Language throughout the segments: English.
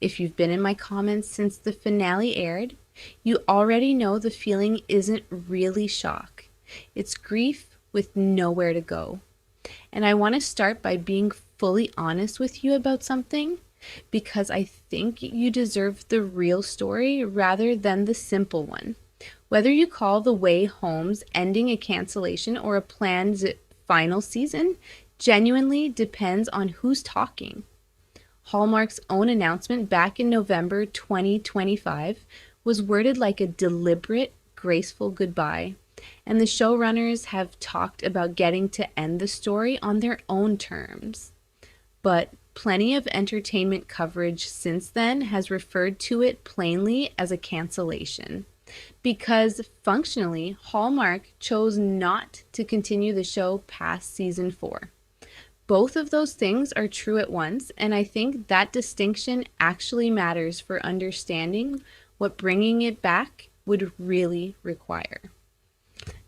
If you've been in my comments since the finale aired, you already know the feeling isn't really shock. It's grief with nowhere to go. And I want to start by being fully honest with you about something because I think you deserve the real story rather than the simple one. Whether you call The Way Home's ending a cancellation or a planned final season genuinely depends on who's talking. Hallmark's own announcement back in November 2025 was worded like a deliberate, graceful goodbye, and the showrunners have talked about getting to end the story on their own terms. But plenty of entertainment coverage since then has referred to it plainly as a cancellation. Because functionally, Hallmark chose not to continue the show past season 4. Both of those things are true at once, and I think that distinction actually matters for understanding what bringing it back would really require.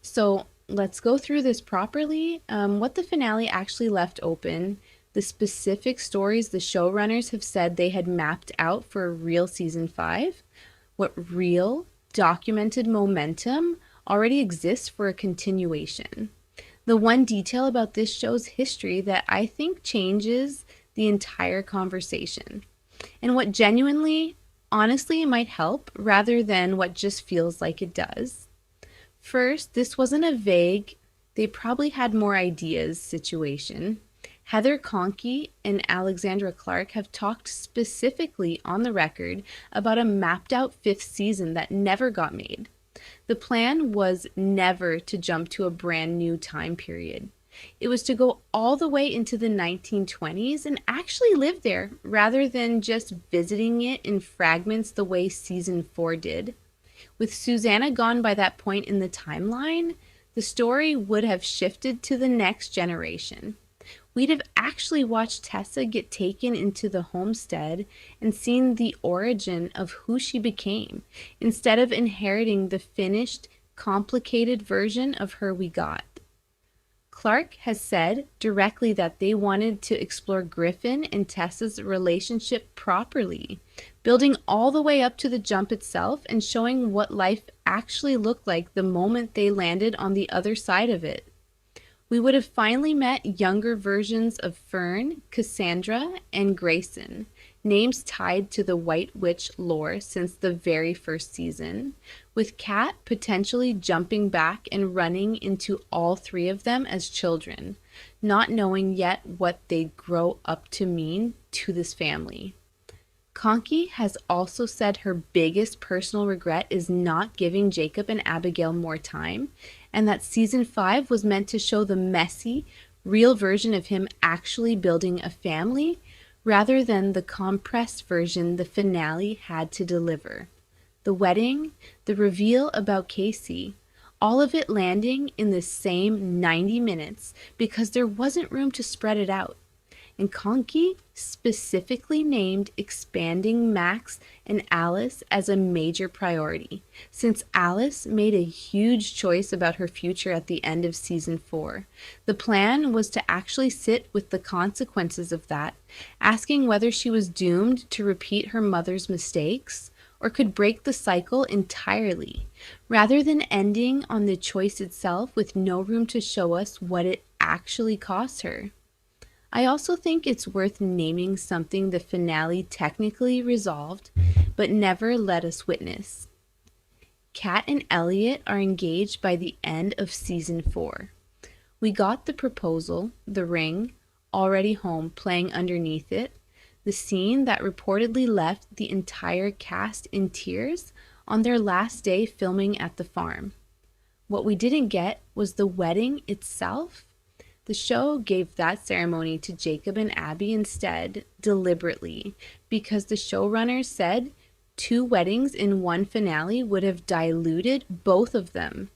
So let's go through this properly. What the finale actually left open, the specific stories the showrunners have said they had mapped out for a real season 5, what real, documented momentum already exists for a continuation. The one detail about this show's history that I think changes the entire conversation, and what genuinely, honestly, might help rather than what just feels like it does. First, this wasn't a vague, they probably had more ideas situation. Heather Conkey and Alexandra Clark have talked specifically on the record about a mapped out 5th season that never got made. The plan was never to jump to a brand new time period. It was to go all the way into the 1920s and actually live there rather than just visiting it in fragments the way season 4 did. With Susanna gone by that point in the timeline, the story would have shifted to the next generation. We'd have actually watched Tessa get taken into the homestead and seen the origin of who she became, instead of inheriting the finished, complicated version of her we got. Clark has said directly that they wanted to explore Griffin and Tessa's relationship properly, building all the way up to the jump itself and showing what life actually looked like the moment they landed on the other side of it. We would have finally met younger versions of Fern, Cassandra, and Grayson, names tied to the White Witch lore since the very first season, with Kat potentially jumping back and running into all 3 of them as children, not knowing yet what they'd grow up to mean to this family. Conkey has also said her biggest personal regret is not giving Jacob and Abigail more time, and that season 5 was meant to show the messy, real version of him actually building a family rather than the compressed version the finale had to deliver. The wedding, the reveal about Casey, all of it landing in the same 90 minutes because there wasn't room to spread it out. And Conkey specifically named expanding Max and Alice as a major priority, since Alice made a huge choice about her future at the end of season 4. The plan was to actually sit with the consequences of that, asking whether she was doomed to repeat her mother's mistakes or could break the cycle entirely, rather than ending on the choice itself with no room to show us what it actually cost her. I also think it's worth naming something the finale technically resolved, but never let us witness. Kat and Elliot are engaged by the end of season 4. We got the proposal, the ring, already home playing underneath it, the scene that reportedly left the entire cast in tears on their last day filming at the farm. What we didn't get was the wedding itself. The show gave that ceremony to Jacob and Abby instead, deliberately, because the showrunners said 2 weddings in one finale would have diluted both of them.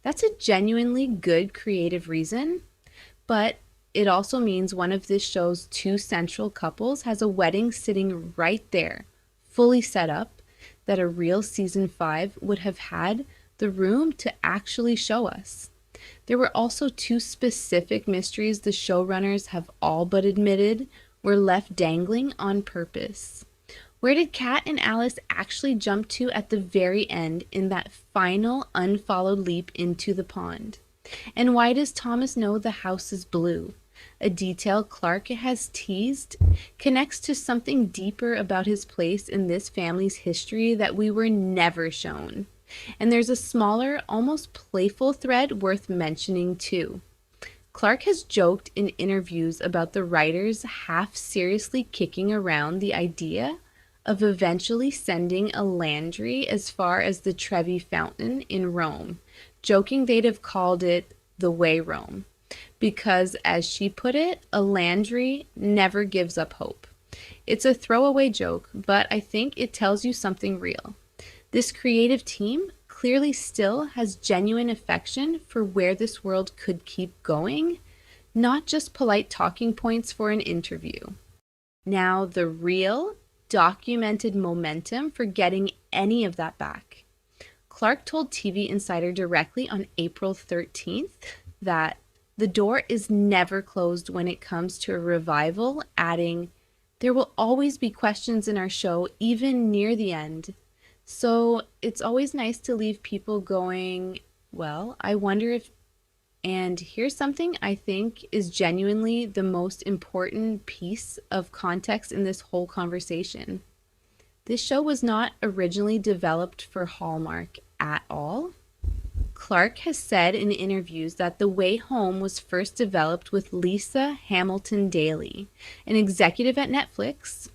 That's a genuinely good creative reason, but it also means one of this show's 2 central couples has a wedding sitting right there, fully set up, that a real season 5 would have had the room to actually show us. There were also 2 specific mysteries the showrunners have all but admitted were left dangling on purpose. Where did Kat and Alice actually jump to at the very end in that final unfollowed leap into the pond? And why does Thomas know the house is blue? A detail Clark has teased connects to something deeper about his place in this family's history that we were never shown. And there's a smaller, almost playful thread worth mentioning too. Clark has joked in interviews about the writers half seriously kicking around the idea of eventually sending a Landry as far as the Trevi Fountain in Rome, joking they'd have called it the Way Rome, because, as she put it, a Landry never gives up hope. It's a throwaway joke, but I think it tells you something real. This creative team clearly still has genuine affection for where this world could keep going, not just polite talking points for an interview. Now, the real, documented momentum for getting any of that back. Clark told TV Insider directly on April 13th that the door is never closed when it comes to a revival, adding, "There will always be questions in our show, even near the end. So it's always nice to leave people going, well, I wonder if," and here's something I think is genuinely the most important piece of context in this whole conversation. This show was not originally developed for Hallmark at all. Clark has said in interviews that The Way Home was first developed with Lisa Hamilton Daly, an executive at Netflix.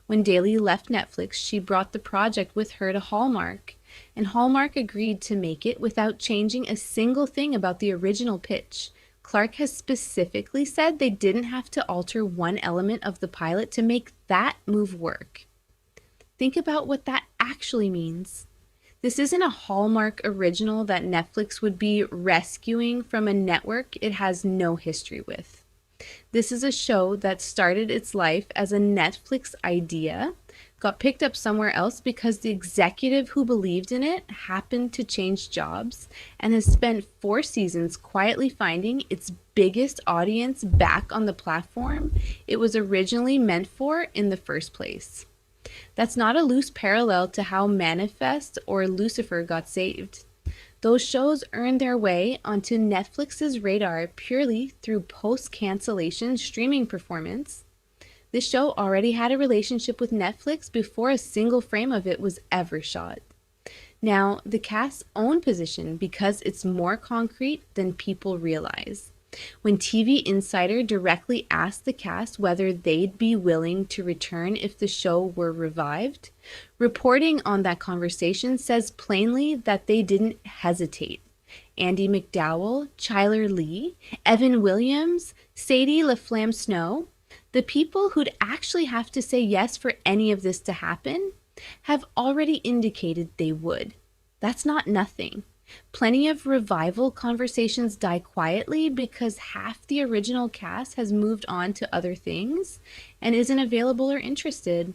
When Daly left Netflix, she brought the project with her to Hallmark, and Hallmark agreed to make it without changing a single thing about the original pitch. Clark has specifically said they didn't have to alter one element of the pilot to make that move work. Think about what that actually means. This isn't a Hallmark original that Netflix would be rescuing from a network it has no history with. This is a show that started its life as a Netflix idea, got picked up somewhere else because the executive who believed in it happened to change jobs, and has spent 4 seasons quietly finding its biggest audience back on the platform it was originally meant for in the first place. That's not a loose parallel to how Manifest or Lucifer got saved. Those shows earned their way onto Netflix's radar purely through post-cancellation streaming performance. This show already had a relationship with Netflix before a single frame of it was ever shot. Now, the cast's own position, because it's more concrete than people realize. When TV Insider directly asked the cast whether they'd be willing to return if the show were revived, reporting on that conversation says plainly that they didn't hesitate. Andy McDowell, Chyler Lee, Evan Williams, Sadie LaFlamme Snow, the people who'd actually have to say yes for any of this to happen, have already indicated they would. That's not nothing. Plenty of revival conversations die quietly because half the original cast has moved on to other things and isn't available or interested.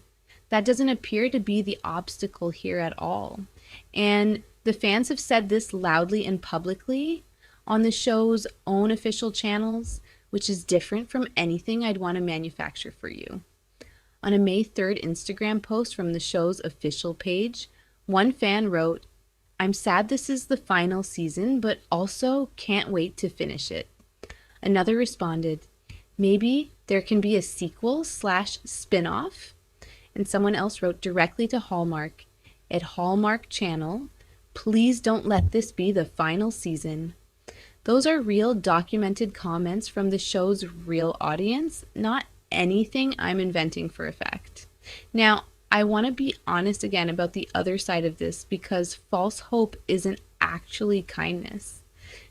That doesn't appear to be the obstacle here at all. And the fans have said this loudly and publicly on the show's own official channels, which is different from anything I'd want to manufacture for you. On a May 3rd Instagram post from the show's official page, one fan wrote, "I'm sad this is the final season, but also can't wait to finish it." Another responded, "Maybe there can be a sequel/spin-off?" And someone else wrote directly to Hallmark, "At Hallmark Channel, please don't let this be the final season." Those are real documented comments from the show's real audience, not anything I'm inventing for effect. Now, I want to be honest again about the other side of this because false hope isn't actually kindness.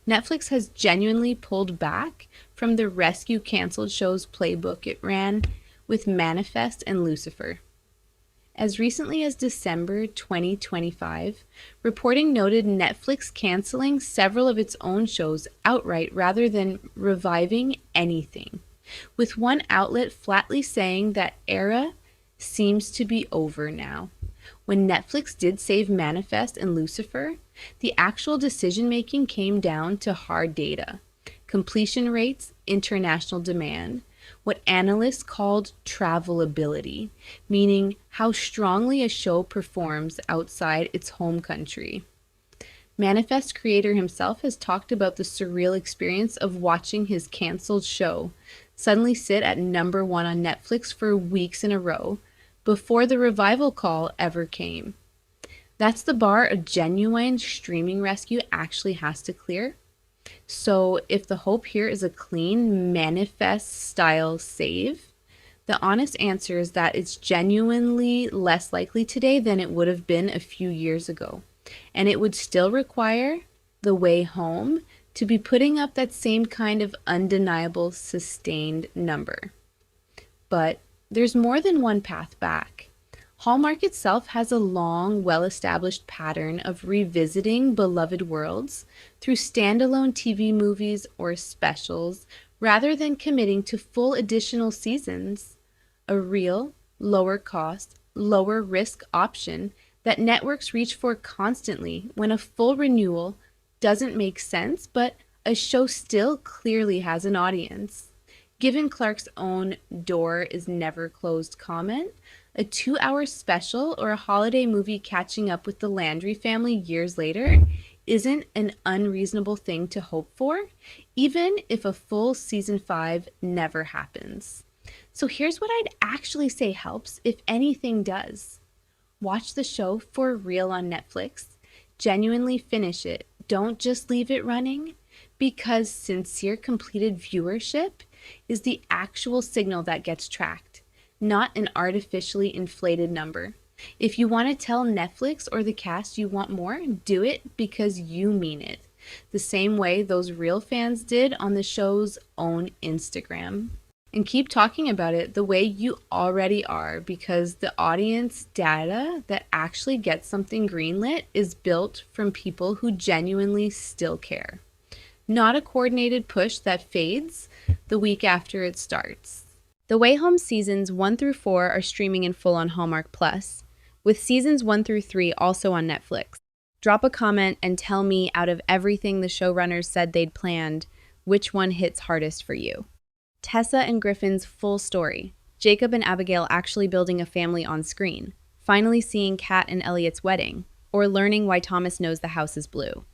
Netflix has genuinely pulled back from the rescue canceled show's playbook it ran with Manifest and Lucifer. As recently as December 2025, reporting noted Netflix canceling several of its own shows outright rather than reviving anything, with one outlet flatly saying that era seems to be over now. When Netflix did save Manifest and Lucifer, the actual decision-making came down to hard data, completion rates, international demand, what analysts called travelability, meaning how strongly a show performs outside its home country. Manifest creator himself has talked about the surreal experience of watching his canceled show suddenly sit at #1 on Netflix for weeks in a row before the revival call ever came. That's the bar a genuine streaming rescue actually has to clear. So, if the hope here is a clean manifest style save, the honest answer is that it's genuinely less likely today than it would have been a few years ago. And it would still require the way home to be putting up that same kind of undeniable sustained number. But there's more than one path back. Hallmark itself has a long, well-established pattern of revisiting beloved worlds through standalone TV movies or specials rather than committing to full additional seasons. A real, lower cost, lower risk option that networks reach for constantly when a full renewal doesn't make sense, but a show still clearly has an audience. Given Clark's own door is never closed comment, a 2-hour special or a holiday movie catching up with the Landry family years later isn't an unreasonable thing to hope for, even if a full season 5 never happens. So here's what I'd actually say helps, if anything does. Watch the show for real on Netflix. Genuinely finish it. Don't just leave it running, because sincere completed viewership is the actual signal that gets tracked, not an artificially inflated number. If you want to tell Netflix or the cast you want more, do it because you mean it. The same way those real fans did on the show's own Instagram. And keep talking about it the way you already are, because the audience data that actually gets something greenlit is built from people who genuinely still care. Not a coordinated push that fades the week after it starts. The Way Home seasons 1 through 4 are streaming in full on Hallmark Plus, with seasons 1 through 3 also on Netflix. Drop a comment and tell me, out of everything the showrunners said they'd planned, which one hits hardest for you. Tessa and Griffin's full story, Jacob and Abigail actually building a family on screen, finally seeing Kat and Elliot's wedding, or learning why Thomas knows the house is blue.